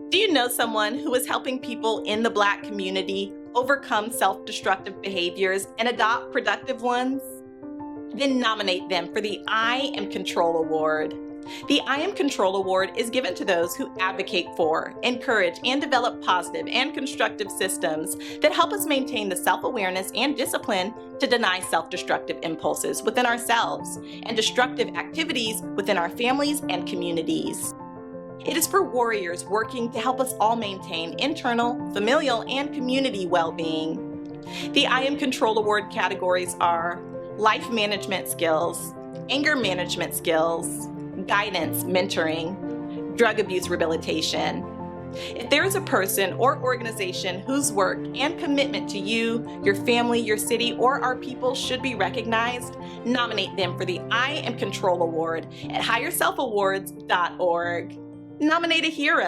Do you know someone who is helping people in the Black community overcome self-destructive behaviors and adopt productive ones? Then nominate them for the I Am Control Award. The I Am Control Award is given to those who advocate for, encourage, and develop positive and constructive systems that help us maintain the self-awareness and discipline to deny self-destructive impulses within ourselves and destructive activities within our families and communities. It is for warriors working to help us all maintain internal, familial, and community well-being. The I Am Control Award categories are life management skills, anger management skills, guidance, mentoring, drug abuse rehabilitation. If there is a person or organization whose work and commitment to you, your family, your city, or our people should be recognized, nominate them for the I Am Control Award at HigherSelfAwards.org. Nominate a hero.